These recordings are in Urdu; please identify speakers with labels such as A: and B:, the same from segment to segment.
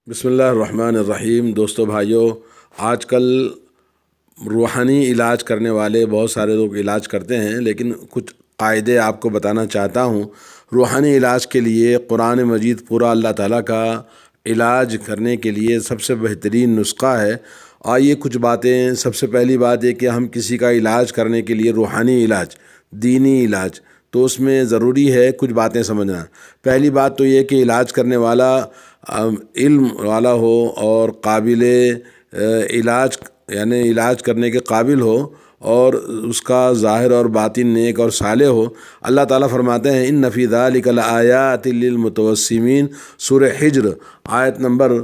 A: بسم اللہ الرحمن الرحیم۔ دوستو بھائیو، آج کل روحانی علاج کرنے والے بہت سارے لوگ علاج کرتے ہیں، لیکن کچھ قاعدے آپ کو بتانا چاہتا ہوں۔ روحانی علاج کے لیے قرآن مجید پورا اللہ تعالیٰ کا علاج کرنے کے لیے سب سے بہترین نسخہ ہے۔ آئیے کچھ باتیں، سب سے پہلی بات یہ کہ ہم کسی کا علاج کرنے کے لیے روحانی علاج، دینی علاج، تو اس میں ضروری ہے کچھ باتیں سمجھنا۔ پہلی بات تو یہ کہ علاج کرنے والا علم والا ہو اور قابل علاج، یعنی علاج کرنے کے قابل ہو، اور اس کا ظاہر اور باطن نیک اور صالح ہو۔ اللہ تعالیٰ فرماتے ہیں ان فی ذلک لآیات للمتوسمین، سورہ حجر آیت نمبر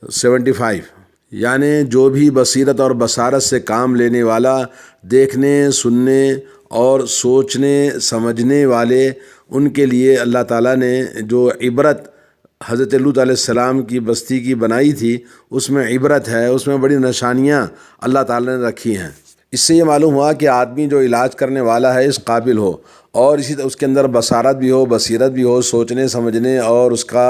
A: 75۔ یعنی جو بھی بصیرت اور بصارت سے کام لینے والا، دیکھنے، سننے اور سوچنے سمجھنے والے، ان کے لیے اللہ تعالیٰ نے جو عبرت حضرت لوط علیہ السلام کی بستی کی بنائی تھی، اس میں عبرت ہے، اس میں بڑی نشانیاں اللہ تعالیٰ نے رکھی ہیں۔ اس سے یہ معلوم ہوا کہ آدمی جو علاج کرنے والا ہے اس قابل ہو، اور اسی طرح اس کے اندر بصارت بھی ہو، بصیرت بھی ہو، سوچنے سمجھنے اور اس کا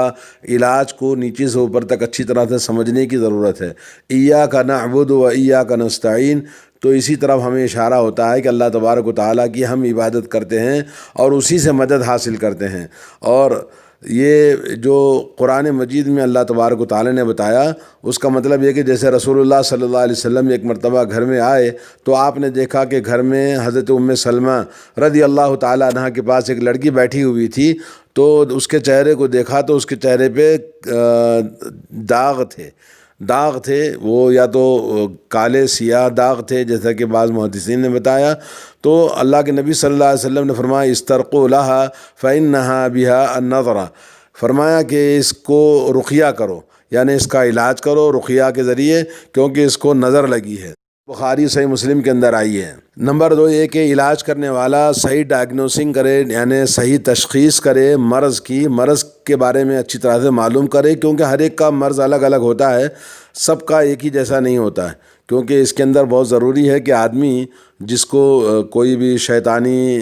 A: علاج کو نیچے سے اوپر تک اچھی طرح سے سمجھنے کی ضرورت ہے۔ ایاک نعبد و ایاک نستعین، تو اسی طرف ہمیں اشارہ ہوتا ہے کہ اللہ تبارک و تعالیٰ کی ہم عبادت کرتے ہیں اور اسی سے مدد حاصل کرتے ہیں۔ اور یہ جو قرآن مجید میں اللہ تبارک و تعالیٰ نے بتایا، اس کا مطلب یہ کہ جیسے رسول اللہ صلی اللہ علیہ وسلم ایک مرتبہ گھر میں آئے تو آپ نے دیکھا کہ گھر میں حضرت ام سلمہ رضی اللہ تعالیٰ عنہ کے پاس ایک لڑکی بیٹھی ہوئی تھی، تو اس کے چہرے کو دیکھا تو اس کے چہرے پہ داغ تھے، وہ یا تو کالے سیاہ داغ تھے جیسا کہ بعض محدثین نے بتایا۔ تو اللہ کے نبی صلی اللہ علیہ وسلم نے فرمایا استرقوا لہا فإنہا بہا النظرہ، فرمایا کہ اس کو رقیہ کرو، یعنی اس کا علاج کرو رقیہ کے ذریعے، کیونکہ اس کو نظر لگی ہے۔ بخاری صحیح مسلم کے اندر آئی ہے۔ نمبر 2 یہ کہ علاج کرنے والا صحیح ڈائگنوسنگ کرے، یعنی صحیح تشخیص کرے مرض کے بارے میں اچھی طرح سے معلوم کرے، کیونکہ ہر ایک کا مرض الگ الگ ہوتا ہے، سب کا ایک ہی جیسا نہیں ہوتا ہے۔ کیونکہ اس کے اندر بہت ضروری ہے کہ آدمی جس کو کوئی بھی شیطانی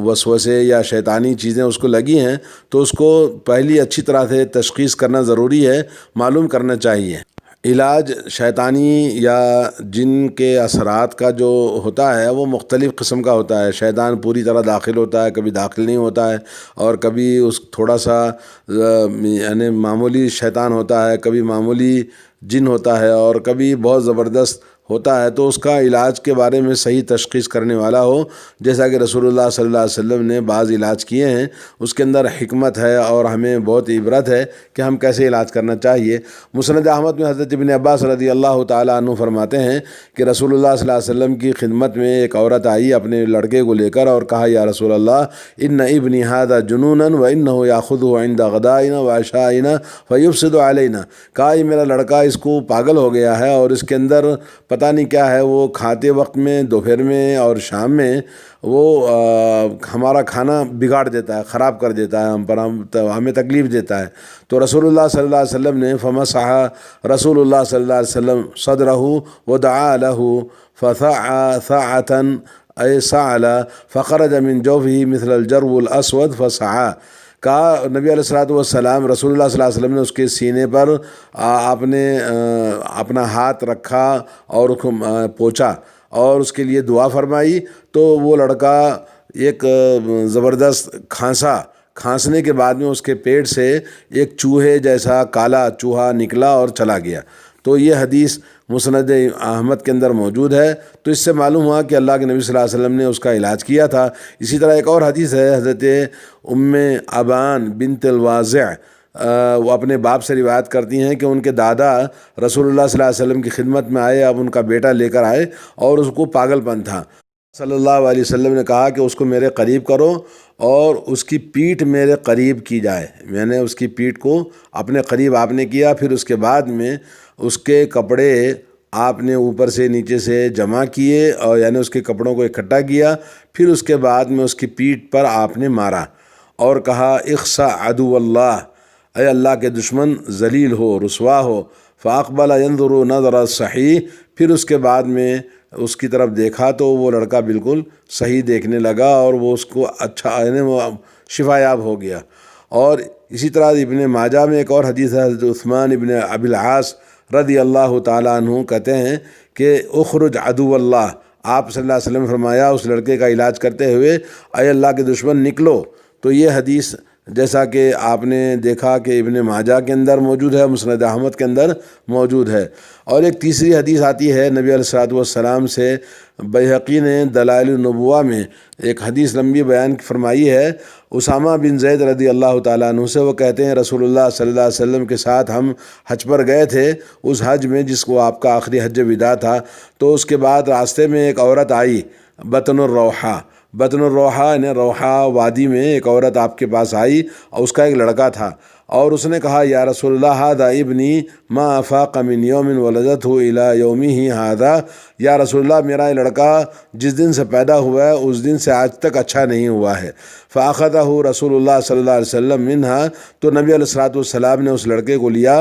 A: وسوسے یا شیطانی چیزیں اس کو لگی ہیں، تو اس کو پہلی اچھی طرح سے تشخیص کرنا ضروری ہے، معلوم کرنا چاہیے۔ علاج شیطانی یا جن کے اثرات کا جو ہوتا ہے وہ مختلف قسم کا ہوتا ہے۔ شیطان پوری طرح داخل ہوتا ہے، کبھی داخل نہیں ہوتا ہے، اور کبھی اس تھوڑا سا یعنی معمولی شیطان ہوتا ہے، کبھی معمولی جن ہوتا ہے، اور کبھی بہت زبردست ہوتا ہے۔ تو اس کا علاج کے بارے میں صحیح تشخیص کرنے والا ہو، جیسا کہ رسول اللہ صلی اللہ علیہ وسلم نے بعض علاج کیے ہیں، اس کے اندر حکمت ہے اور ہمیں بہت عبرت ہے کہ ہم کیسے علاج کرنا چاہیے۔ مسند احمد میں حضرت ابن عباس رضی اللہ تعالیٰ عنہ فرماتے ہیں کہ رسول اللہ صلی اللہ علیہ وسلم کی خدمت میں ایک عورت آئی اپنے لڑکے کو لے کر، اور کہا یا رسول اللہ ان ابنی ھذا جنونا وانہ یاخذہ عند غدائنا وعشائنا فیفسد علینا، کہا یہ میرا لڑکا اس کو پاگل ہو گیا ہے، اور اس کے اندر پتہ نہیں کیا ہے، وہ کھاتے وقت میں، دوپہر میں اور شام میں وہ ہمارا کھانا بگاڑ دیتا ہے، خراب کر دیتا ہے، ہمیں تکلیف دیتا ہے۔ تو رسول اللہ صلی اللہ علیہ وسلم نے فمسح رسول اللہ صلی اللہ علیہ وسلم صدرہ ودعا لہ فثع ثعة اے سعل فخرج من جوفہ مثل الجرو الاسود فسعى، کہا نبی علیہ الصلوۃ والسلام رسول اللہ صلی اللہ علیہ وسلم نے اس کے سینے پر آپ نے اپنا ہاتھ رکھا اور اس کو پوچھا اور اس کے لیے دعا فرمائی، تو وہ لڑکا ایک زبردست کھانسنے کے بعد میں اس کے پیٹ سے ایک چوہے جیسا کالا چوہا نکلا اور چلا گیا۔ تو یہ حدیث مسند احمد کے اندر موجود ہے۔ تو اس سے معلوم ہوا کہ اللہ کے نبی صلی اللہ علیہ وسلم نے اس کا علاج کیا تھا۔ اسی طرح ایک اور حدیث ہے، حضرت ام ابان بنت الواضع، وہ اپنے باپ سے روایت کرتی ہیں کہ ان کے دادا رسول اللہ صلی اللہ علیہ وسلم کی خدمت میں آئے، اب ان کا بیٹا لے کر آئے، اور اس کو پاگل پن تھا۔ صلی اللہ علیہ وسلم نے کہا کہ اس کو میرے قریب کرو اور اس کی پیٹھ میرے قریب کی جائے، میں نے اس کی پیٹھ کو اپنے قریب آپ نے کیا، پھر اس کے بعد میں اس کے کپڑے آپ نے اوپر سے نیچے سے جمع کیے، اور یعنی اس کے کپڑوں کو اکٹھا کیا، پھر اس کے بعد میں اس کی پیٹھ پر آپ نے مارا اور کہا اخسا عدو اللہ، اے اللہ کے دشمن ذلیل ہو، رسوا ہو۔ فاقبل ينظر نظر صحیح، پھر اس کے بعد میں اس کی طرف دیکھا تو وہ لڑکا بالکل صحیح دیکھنے لگا، اور وہ اس کو اچھا یعنی وہ شفا یاب ہو گیا۔ اور اسی طرح ابن ماجہ میں ایک اور حدیث ہے، حضرت عثمان ابن ابی العاص رضی اللہ تعالیٰ عنہ کہتے ہیں کہ اخرج عدو اللہ، آپ صلی اللہ علیہ وسلم نے فرمایا اس لڑکے کا علاج کرتے ہوئے، اے اللہ کے دشمن نکلو۔ تو یہ حدیث جیسا کہ آپ نے دیکھا کہ ابن ماجہ کے اندر موجود ہے، مسند احمد کے اندر موجود ہے۔ اور ایک تیسری حدیث آتی ہے نبی علیہ الصلوۃ والسلام سے، بیہقی نے دلائل النبوہ میں ایک حدیث لمبی بیان فرمائی ہے اسامہ بن زید رضی اللہ تعالیٰ عنہ سے۔ وہ کہتے ہیں رسول اللہ صلی اللہ علیہ وسلم کے ساتھ ہم حج پر گئے تھے، اس حج میں جس کو آپ کا آخری حج وداع تھا، تو اس کے بعد راستے میں ایک عورت آئی، بطن الروحہ، بطن الروحہ یعنی روحہ وادی میں ایک عورت آپ کے پاس آئی اور اس کا ایک لڑکا تھا، اور اس نے کہا یا رسول اللہ ھذا ابنی ما افاق من یوم ولدتہ الی یومہ ھذا، یا رسول اللہ میرا یہ لڑکا جس دن سے پیدا ہوا ہے اس دن سے آج تک اچھا نہیں ہوا ہے۔ فاخذہ رسول اللہ صلی اللہ علیہ وسلم منہا، تو نبی علیہ الصلوۃ والسلام نے اس لڑکے کو لیا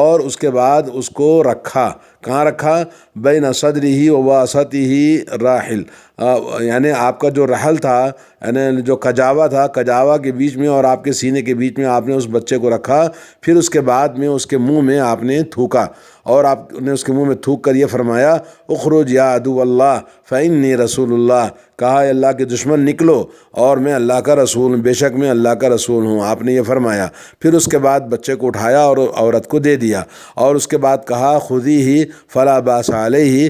A: اور اس کے بعد اس کو رکھا، کہاں رکھا؟ بین صدرہ و واسطہ راحل، یعنی آپ کا جو رحل تھا، یعنی جو کجاوا تھا، کجاوا کے بیچ میں اور آپ کے سینے کے بیچ میں آپ نے اس بچے کو رکھا۔ پھر اس کے بعد میں اس کے منہ میں آپ نے تھوکا، اور آپ نے اس کے منہ میں تھوک کر یہ فرمایا اخرج یا عدو اللہ فإنی رسول اللہ، کہا اے اللہ کے دشمن نکلو اور میں اللہ کا رسول ہوں، بے شک میں اللہ کا رسول ہوں، آپ نے یہ فرمایا۔ پھر اس کے بعد بچے کو اٹھایا اور عورت کو دے دیا، اور اس کے بعد کہا خذیہ فلا باس علیہ،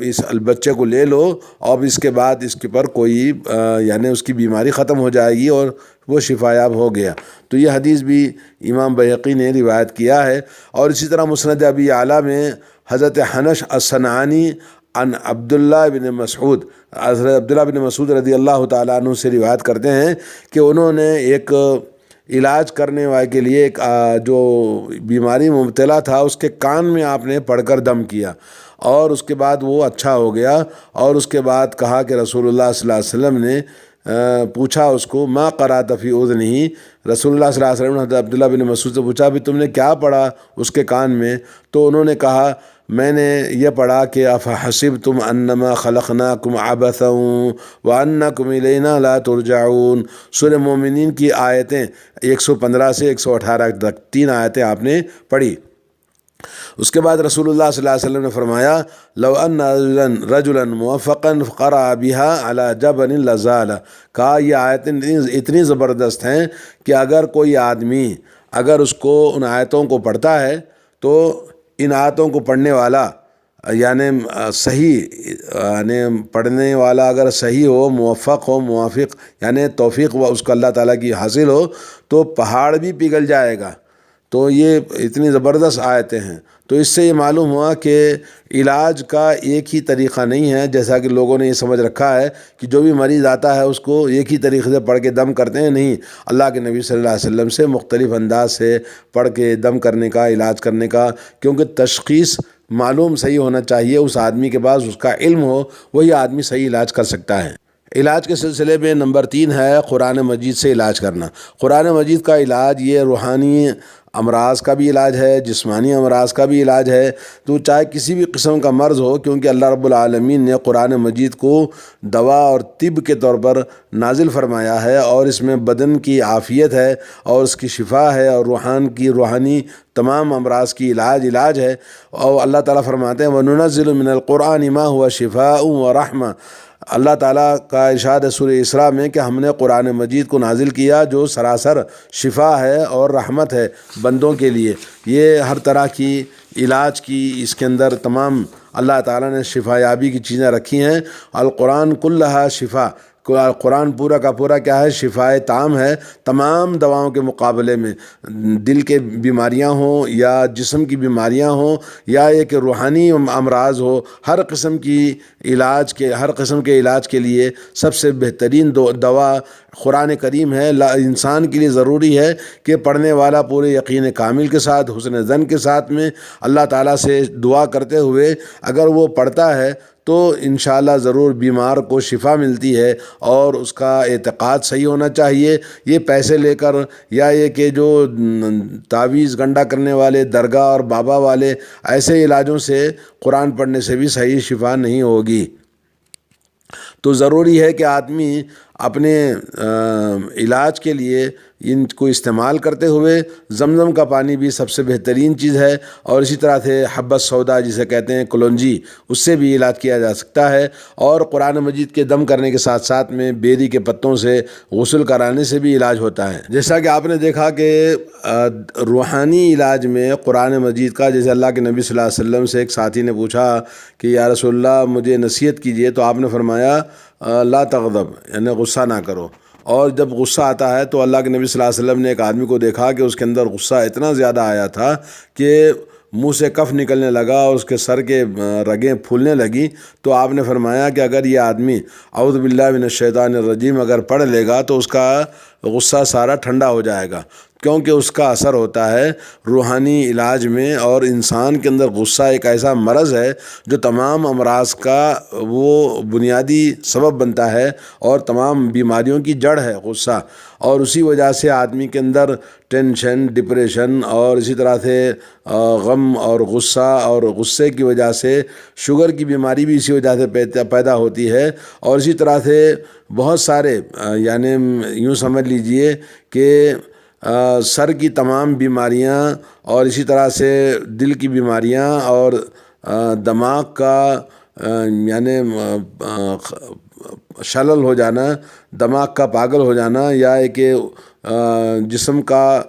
A: اس بچے کو لے لو، اور اس کے بعد اس کے پر کوئی یعنی اس کی بیماری ختم ہو جائے گی، اور وہ شفایاب ہو گیا۔ تو یہ حدیث بھی امام بیہقی نے روایت کیا ہے۔ اور اسی طرح مسند ابی اعلیٰ میں حضرت حنش الصنعانی عن عبداللہ بن مسعود، حضرت عبداللہ بن مسعود رضی اللہ تعالیٰ عنہ سے روایت کرتے ہیں کہ انہوں نے ایک علاج کرنے والے کے لیے ایک جو بیماری مبتلا تھا اس کے کان میں آپ نے پڑھ کر دم کیا، اور اس کے بعد وہ اچھا ہو گیا۔ اور اس کے بعد کہا کہ رسول اللہ صلی اللہ علیہ وسلم نے پوچھا اس کو ما قرأت فی اذنہ، رسول اللہ صلی اللہ علیہ وسلم نے حضرت عبداللہ بن مسعود سے پوچھا بھی تم نے کیا پڑھا اس کے کان میں؟ تو انہوں نے کہا میں نے یہ پڑھا کہ افحسبتم انما خلقناکم عبثا وانکم الینا لا ترجعون، سورہ مومنین کی آیتیں 115 سے 118 تک 3 آیتیں آپ نے پڑھی۔ اس کے بعد رسول اللہ صلی اللہ علیہ وسلم نے فرمایا لو ان رجلا موفقا قرأ بها على جبل لزال، کہا یہ آیتیں اتنی زبردست ہیں کہ اگر کوئی آدمی اگر اس کو ان آیتوں کو پڑھتا ہے تو ان آیتوں کو پڑھنے والا یعنی صحیح یعنی پڑھنے والا اگر صحیح ہو، موفق ہو، موافق یعنی توفیق اس کو اللہ تعالیٰ کی حاصل ہو، تو پہاڑ بھی پگھل جائے گا۔ تو یہ اتنی زبردست آیتیں ہیں۔ تو اس سے یہ معلوم ہوا کہ علاج کا ایک ہی طریقہ نہیں ہے، جیسا کہ لوگوں نے یہ سمجھ رکھا ہے کہ جو بھی مریض آتا ہے اس کو ایک ہی طریقے سے پڑھ کے دم کرتے ہیں، نہیں، اللہ کے نبی صلی اللہ علیہ وسلم سے مختلف انداز سے پڑھ کے دم کرنے کا، علاج کرنے کا، کیونکہ تشخیص معلوم صحیح ہونا چاہیے، اس آدمی کے پاس اس کا علم ہو، وہی آدمی صحیح علاج کر سکتا ہے۔ علاج کے سلسلے میں نمبر 3 ہے قرآن مجید سے علاج کرنا۔ قرآن مجید کا علاج یہ روحانی امراض کا بھی علاج ہے، جسمانی امراض کا بھی علاج ہے، تو چاہے کسی بھی قسم کا مرض ہو، کیونکہ اللہ رب العالمین نے قرآن مجید کو دوا اور طب کے طور پر نازل فرمایا ہے، اور اس میں بدن کی عافیت ہے اور اس کی شفا ہے، اور روحانی تمام امراض کی علاج ہے۔ اور اللہ تعالیٰ فرماتے ہیں وَنُنَزِّلُ مِنَ الْقُرْآنِ مَا هُوَ شِفَاءٌ وَرَحْمَةٌ، اللہ تعالیٰ کا ارشاد ہے سورہ اسراء میں کہ ہم نے قرآن مجید کو نازل کیا جو سراسر شفا ہے اور رحمت ہے بندوں کے لیے۔ یہ ہر طرح کی علاج کی اس کے اندر تمام اللہ تعالیٰ نے شفا یابی کی چیزیں رکھی ہیں۔ القرآن کلھا شفا، قرآن پورا کا پورا کیا ہے؟ شفائے تام ہے تمام دواؤں کے مقابلے میں، دل کے بیماریاں ہوں یا جسم کی بیماریاں ہوں یا یہ کہ روحانی امراض ہو، ہر قسم کے علاج کے لیے سب سے بہترین دوا قرآن کریم ہے۔ انسان کے لیے ضروری ہے کہ پڑھنے والا پورے یقین کامل کے ساتھ، حسن ظن کے ساتھ میں اللہ تعالیٰ سے دعا کرتے ہوئے اگر وہ پڑھتا ہے تو انشاءاللہ ضرور بیمار کو شفا ملتی ہے، اور اس کا اعتقاد صحیح ہونا چاہیے۔ یہ پیسے لے کر یا یہ کہ جو تعویذ گنڈا کرنے والے درگاہ اور بابا والے ایسے علاجوں سے قرآن پڑھنے سے بھی صحیح شفا نہیں ہوگی۔ تو ضروری ہے کہ آدمی اپنے علاج کے لیے ان کو استعمال کرتے ہوئے زمزم کا پانی بھی سب سے بہترین چیز ہے، اور اسی طرح سے حبۃ سودا جسے کہتے ہیں کلونجی، اس سے بھی علاج کیا جا سکتا ہے، اور قرآن مجید کے دم کرنے کے ساتھ ساتھ میں بیری کے پتوں سے غسل کرانے سے بھی علاج ہوتا ہے۔ جیسا کہ آپ نے دیکھا کہ روحانی علاج میں قرآن مجید کا، جیسے اللہ کے نبی صلی اللہ علیہ وسلم سے ایک ساتھی نے پوچھا کہ یا رسول اللہ مجھے نصیحت کیجئے، تو آپ نے فرمایا لا تغضب، یعنی غصہ نہ کرو۔ اور جب غصہ آتا ہے تو اللہ کے نبی صلی اللہ علیہ وسلم نے ایک آدمی کو دیکھا کہ اس کے اندر غصہ اتنا زیادہ آیا تھا کہ منہ سے کف نکلنے لگا اور اس کے سر کے رگیں پھولنے لگی، تو آپ نے فرمایا کہ اگر یہ آدمی اعوذ باللہ من الشیطان الرجیم اگر پڑھ لے گا تو اس کا غصہ سارا ٹھنڈا ہو جائے گا، کیونکہ اس کا اثر ہوتا ہے روحانی علاج میں، اور انسان کے اندر غصہ ایک ایسا مرض ہے جو تمام امراض کا وہ بنیادی سبب بنتا ہے اور تمام بیماریوں کی جڑ ہے غصہ، اور اسی وجہ سے آدمی کے اندر ٹینشن، ڈپریشن، اور اسی طرح سے غم اور غصہ، اور غصے کی وجہ سے شوگر کی بیماری بھی اسی وجہ سے پیدا ہوتی ہے، اور اسی طرح سے بہت سارے یعنی یوں سمجھ لیجئے کہ سر کی تمام بیماریاں، اور اسی طرح سے دل کی بیماریاں، اور دماغ کا یعنی شلل ہو جانا، دماغ کا پاگل ہو جانا، یا ایک جسم کا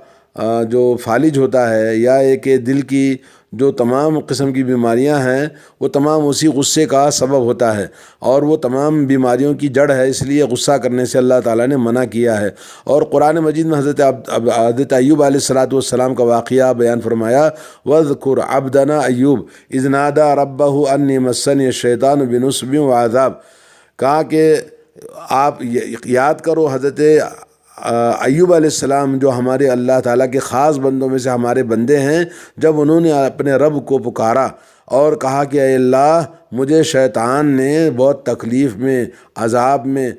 A: جو فالج ہوتا ہے، یا ایک دل کی جو تمام قسم کی بیماریاں ہیں، وہ تمام اسی غصے کا سبب ہوتا ہے، اور وہ تمام بیماریوں کی جڑ ہے، اس لیے غصہ کرنے سے اللہ تعالیٰ نے منع کیا ہے۔ اور قرآن مجید میں حضرت ایوب علیہ السلام کا واقعہ بیان فرمایا، وَاذْكُرْ عَبْدَنَا ایوب اذ نادى رَبَّهُ أَنِّي مَسَّنِيَ الشَّيْطَانُ بِنُصْبٍ وَعَذَابٍ، کہا کہ آپ یاد کرو حضرت ایوب علیہ السلام، جو ہمارے اللہ تعالیٰ کے خاص بندوں میں سے ہمارے بندے ہیں، جب انہوں نے اپنے رب کو پکارا اور کہا کہ اے اللہ مجھے شیطان نے بہت تکلیف میں، عذاب میں،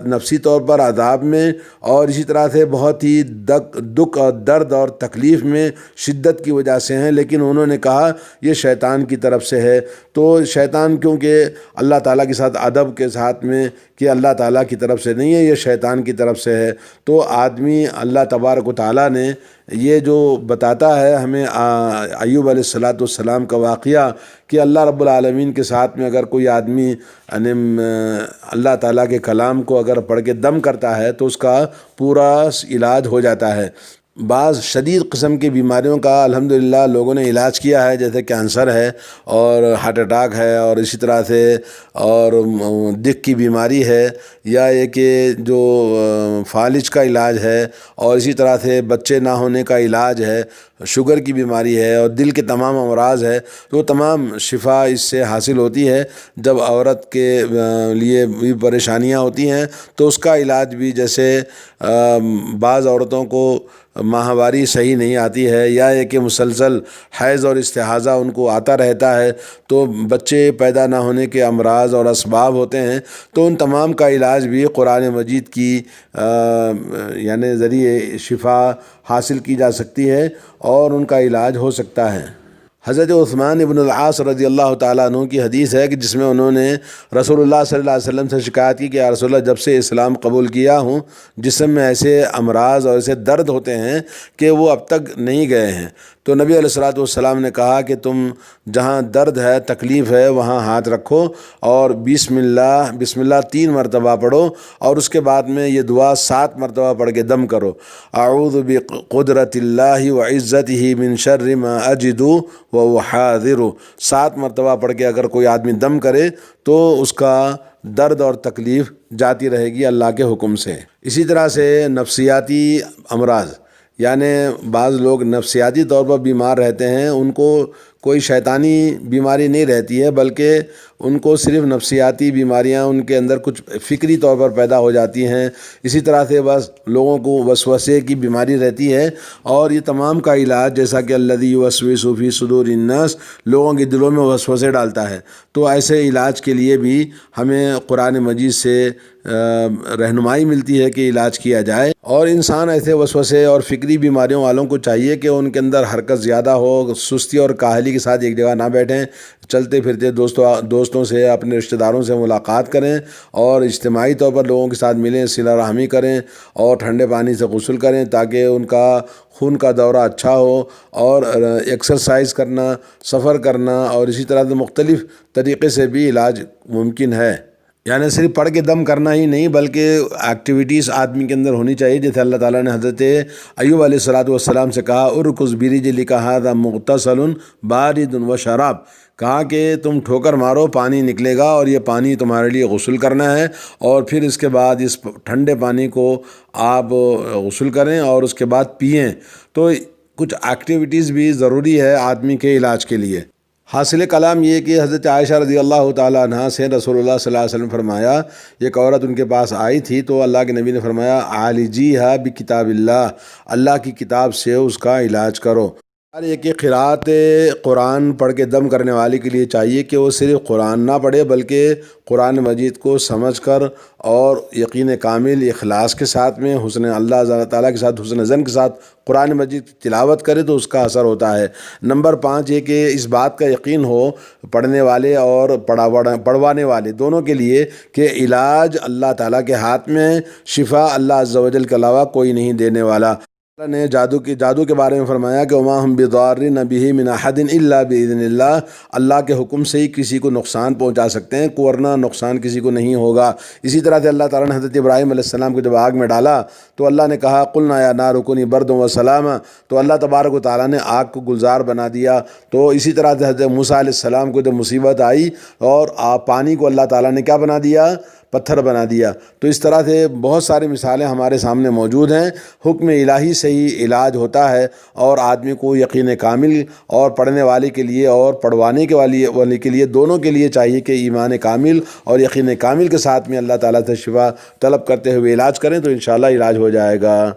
A: نفسی طور پر عذاب میں، اور اسی طرح سے بہت ہی دکھ اور درد اور تکلیف میں شدت کی وجہ سے ہیں، لیکن انہوں نے کہا یہ شیطان کی طرف سے ہے۔ تو شیطان کیونکہ اللہ تعالیٰ کے ساتھ ادب کے ساتھ میں کہ اللہ تعالیٰ کی طرف سے نہیں ہے، یہ شیطان کی طرف سے ہے، تو آدمی اللہ تبارک و تعالیٰ نے یہ جو بتاتا ہے ہمیں ایوب علیہ السلام کا واقعہ، کہ اللہ رب العالمین کے ساتھ میں اگر کوئی آدمی یعنی اللہ تعالیٰ کے کلام کو اگر پڑھ کے دم کرتا ہے تو اس کا پورا علاج ہو جاتا ہے۔ بعض شدید قسم کی بیماریوں کا الحمدللہ لوگوں نے علاج کیا ہے، جیسے کینسر ہے، اور ہارٹ اٹیک ہے، اور اسی طرح سے اور دل کی بیماری ہے، یا یہ کہ جو فالج کا علاج ہے، اور اسی طرح سے بچے نہ ہونے کا علاج ہے، شوگر کی بیماری ہے، اور دل کے تمام امراض ہے، تو تمام شفا اس سے حاصل ہوتی ہے۔ جب عورت کے لیے بھی پریشانیاں ہوتی ہیں تو اس کا علاج بھی، جیسے بعض عورتوں کو ماہواری صحیح نہیں آتی ہے، یا یہ کہ مسلسل حیض اور استحاضہ ان کو آتا رہتا ہے، تو بچے پیدا نہ ہونے کے امراض اور اسباب ہوتے ہیں، تو ان تمام کا علاج بھی قرآن مجید کی یعنی ذریعے شفا حاصل کی جا سکتی ہے، اور ان کا علاج ہو سکتا ہے۔ حضرت عثمان ابن العاص رضی اللہ تعالیٰ عنہ کی حدیث ہے کہ جس میں انہوں نے رسول اللہ صلی اللہ علیہ وسلم سے شکایت کی کہ یا رسول اللہ جب سے اسلام قبول کیا ہوں جسم میں ایسے امراض اور ایسے درد ہوتے ہیں کہ وہ اب تک نہیں گئے ہیں، تو نبی علیہ السلام نے کہا کہ تم جہاں درد ہے، تکلیف ہے، وہاں ہاتھ رکھو اور بسم اللہ 3 مرتبہ پڑھو، اور اس کے بعد میں یہ دعا 7 مرتبہ پڑھ کے دم کرو، اعوذ بقدرت اللہ وعزتہ من شر ما اجد وأحاذر، 7 مرتبہ پڑھ کے اگر کوئی آدمی دم کرے تو اس کا درد اور تکلیف جاتی رہے گی اللہ کے حکم سے۔ اسی طرح سے نفسیاتی امراض، یعنی بعض لوگ نفسیاتی طور پر بیمار رہتے ہیں، ان کو کوئی شیطانی بیماری نہیں رہتی ہے، بلکہ ان کو صرف نفسیاتی بیماریاں ان کے اندر کچھ فکری طور پر پیدا ہو جاتی ہیں۔ اسی طرح سے بس لوگوں کو وسوسے کی بیماری رہتی ہے، اور یہ تمام کا علاج جیسا کہ الذی یوسوس فی صدور الناس، لوگوں کے دلوں میں وسوسے ڈالتا ہے، تو ایسے علاج کے لیے بھی ہمیں قرآن مجید سے رہنمائی ملتی ہے کہ علاج کیا جائے۔ اور انسان ایسے وسوسے اور فکری بیماریوں والوں کو چاہیے کہ ان کے اندر حرکت زیادہ ہو، سستی اور کاہلی کے ساتھ ایک جگہ نہ بیٹھیں، چلتے پھرتے دوستوں سے، اپنے رشتہ داروں سے ملاقات کریں اور اجتماعی طور پر لوگوں کے ساتھ ملیں، صلہ رحمی کریں اور ٹھنڈے پانی سے غسل کریں تاکہ ان کا خون کا دورہ اچھا ہو، اور ایکسرسائز کرنا، سفر کرنا اور اسی طرح سے مختلف طریقے سے بھی علاج ممکن ہے۔ یعنی صرف پڑھ کے دم کرنا ہی نہیں بلکہ ایکٹیویٹیز آدمی کے اندر ہونی چاہیے، جیسے اللہ تعالیٰ نے حضرت ایوب علیہ السلام سے کہا ارکض برجلک ھذا مغتسل بارد و شراب، کہا کہ تم ٹھوکر مارو، پانی نکلے گا اور یہ پانی تمہارے لیے غسل کرنا ہے، اور پھر اس کے بعد اس ٹھنڈے پانی کو آپ غسل کریں اور اس کے بعد پئیں۔ تو کچھ ایکٹیویٹیز بھی ضروری ہے آدمی کے علاج کے لیے۔ حاصل کلام یہ کہ حضرت عائشہ رضی اللہ تعالیٰ عنہ سے رسول اللہ صلی اللہ علیہ وسلم فرمایا، ایک عورت ان کے پاس آئی تھی تو اللہ کے نبی نے فرمایا عالجیھا بکتاب اللہ، اللہ کی کتاب سے اس کا علاج کرو۔ اور یہ کہ قرأت قرآن پڑھ کے دم کرنے والے کے لیے چاہیے کہ وہ صرف قرآن نہ پڑھے بلکہ قرآن مجید کو سمجھ کر اور یقین کامل اخلاص کے ساتھ میں اللہ تعالیٰ کے ساتھ حسن ظن کے ساتھ قرآن مجید کی تلاوت کرے تو اس کا اثر ہوتا ہے۔ نمبر 5 یہ کہ اس بات کا یقین ہو پڑھنے والے اور پڑھوانے والے دونوں کے لیے کہ علاج اللہ تعالیٰ کے ہاتھ میں ہے، شفا اللہ عز و جل کے علاوہ کوئی نہیں دینے والا۔ اللہ نے جادو کے بارے میں فرمایا کہ وما ہم بضارین بہ من احد الا باذن اللہ، اللہ کے حکم سے ہی کسی کو نقصان پہنچا سکتے ہیں، ورنہ نقصان کسی کو نہیں ہوگا۔ اسی طرح سے اللہ تعالیٰ نے حضرت ابراہیم علیہ السلام کو جب آگ میں ڈالا تو اللہ نے کہا قلنا یا نار کونی بردا وسلاما، تو اللہ تبارک و تعالیٰ نے آگ کو گلزار بنا دیا۔ تو اسی طرح سے حضرت موسیٰ علیہ السلام کو جب مصیبت آئی اور پانی کو اللہ تعالیٰ نے کیا بنا دیا؟ پتھر بنا دیا۔ تو اس طرح سے بہت ساری مثالیں ہمارے سامنے موجود ہیں۔ حکم الہی سے ہی علاج ہوتا ہے، اور آدمی کو یقین کامل اور پڑھنے والے کے لیے اور پڑھوانے کے والے کے لیے دونوں کے لیے چاہیے کہ ایمان کامل اور یقین کامل کے ساتھ میں اللہ تعالیٰ سے شفا طلب کرتے ہوئے علاج کریں تو انشاءاللہ علاج ہو جائے گا۔